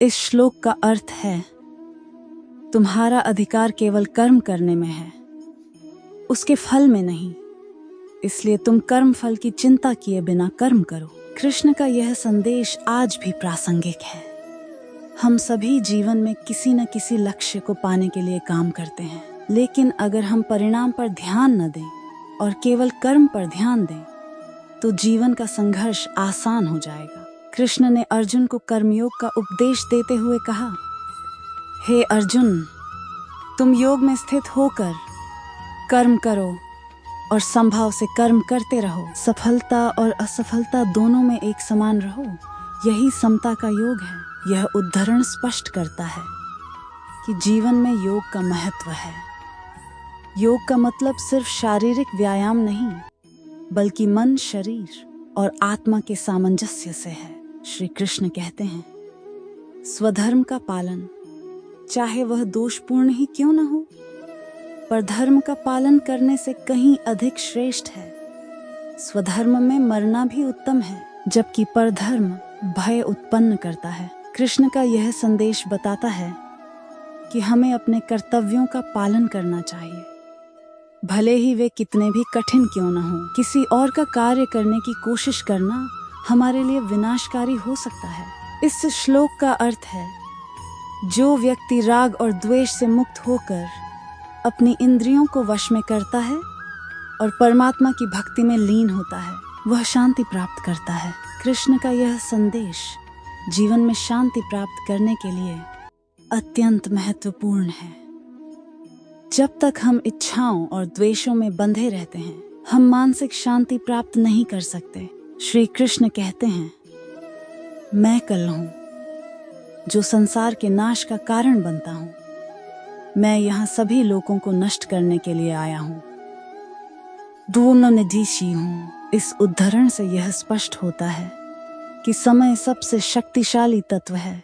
इस श्लोक का अर्थ है, तुम्हारा अधिकार केवल कर्म करने में है, उसके फल में नहीं। इसलिए तुम कर्म फल की चिंता किए बिना कर्म करो। कृष्ण का यह संदेश आज भी प्रासंगिक है। हम सभी जीवन में किसी न किसी लक्ष्य को पाने के लिए काम करते हैं, लेकिन अगर हम परिणाम पर ध्यान न दें और केवल कर्म पर ध्यान दें तो जीवन का संघर्ष आसान हो जाएगा। कृष्ण ने अर्जुन को कर्मयोग का उपदेश देते हुए कहा, हे अर्जुन, तुम योग में स्थित होकर कर्म करो और संभाव से कर्म करते रहो। सफलता और असफलता दोनों में एक समान रहो, यही समता का योग है। यह उद्धरण स्पष्ट करता है कि जीवन में योग का महत्व है। योग का मतलब सिर्फ शारीरिक व्यायाम नहीं, बल्कि मन, शरीर और आत्मा के सामंजस्य से है। श्री कृष्ण कहते हैं, स्वधर्म का पालन, चाहे वह दोषपूर्ण ही क्यों न हो, पर धर्म का पालन करने से कहीं अधिक श्रेष्ठ है। स्वधर्म में मरना भी उत्तम है, जबकि परधर्म भय उत्पन्न करता है। कृष्ण का यह संदेश बताता है कि हमें अपने कर्तव्यों का पालन करना चाहिए, भले ही वे कितने भी कठिन क्यों न हो। किसी और का कार्य करने की कोशिश करना हमारे लिए विनाशकारी हो सकता है। इस श्लोक का अर्थ है, जो व्यक्ति राग और द्वेष से मुक्त होकर अपनी इंद्रियों को वश में करता है और परमात्मा की भक्ति में लीन होता है, वह शांति प्राप्त करता है। कृष्ण का यह संदेश जीवन में शांति प्राप्त करने के लिए अत्यंत महत्वपूर्ण है। जब तक हम इच्छाओं और द्वेषों में बंधे रहते हैं, हम मानसिक शांति प्राप्त नहीं कर सकते। श्री कृष्ण कहते हैं, मैं कल हूँ जो संसार के नाश का कारण बनता हूँ। मैं यहाँ सभी लोगों को नष्ट करने के लिए आया हूँ। दोनों निधीशी हूँ। इस उद्धरण से यह स्पष्ट होता है कि समय सबसे शक्तिशाली तत्व है।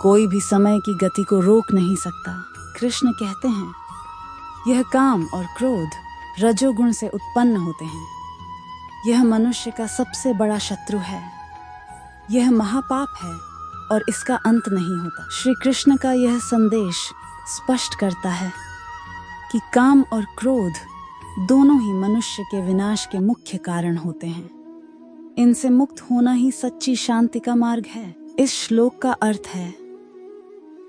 कोई भी समय की गति को रोक नहीं सकता। कृष्ण कहते हैं, यह काम और क्रोध रजोगुण से उत्पन्न होते हैं। यह मनुष्य का सबसे बड़ा शत्रु है। यह महापाप है और इसका अंत नहीं होता। श्री कृष्ण का यह संदेश स्पष्ट करता है कि काम और क्रोध दोनों ही मनुष्य के विनाश के मुख्य कारण होते हैं। इनसे मुक्त होना ही सच्ची शांति का मार्ग है। इस श्लोक का अर्थ है,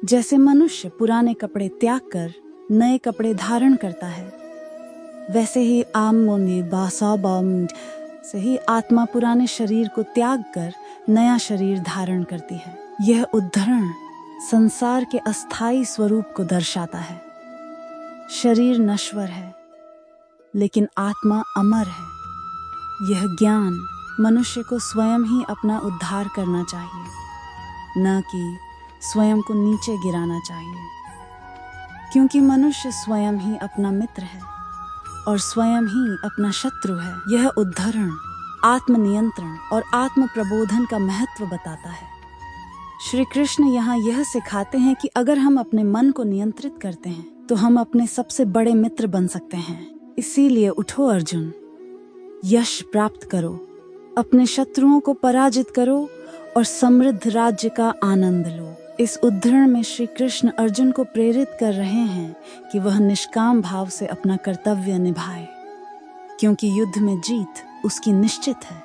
जैसे मनुष्य पुराने कपड़े त्याग कर नए कपड़े धारण करता है, वैसे ही से ही आत्मा पुराने शरीर को त्याग कर नया शरीर धारण करती है। यह उद्धरण संसार के अस्थायी स्वरूप को दर्शाता है। शरीर नश्वर है, लेकिन आत्मा अमर है। यह ज्ञान मनुष्य को स्वयं ही अपना उद्धार करना चाहिए, न कि स्वयं को नीचे गिराना चाहिए, क्योंकि मनुष्य स्वयं ही अपना मित्र है और स्वयं ही अपना शत्रु है। यह उद्धरण आत्मनियंत्रण और आत्म प्रबोधन का महत्व बताता है। श्री कृष्ण यहाँ यह सिखाते हैं कि अगर हम अपने मन को नियंत्रित करते हैं तो हम अपने सबसे बड़े मित्र बन सकते हैं। इसीलिए उठो अर्जुन, यश प्राप्त करो, अपने शत्रुओं को पराजित करो और समृद्ध राज्य का आनंद लो। इस उद्धरण में श्री कृष्ण अर्जुन को प्रेरित कर रहे हैं कि वह निष्काम भाव से अपना कर्तव्य निभाए, क्योंकि युद्ध में जीत उसकी निश्चित है।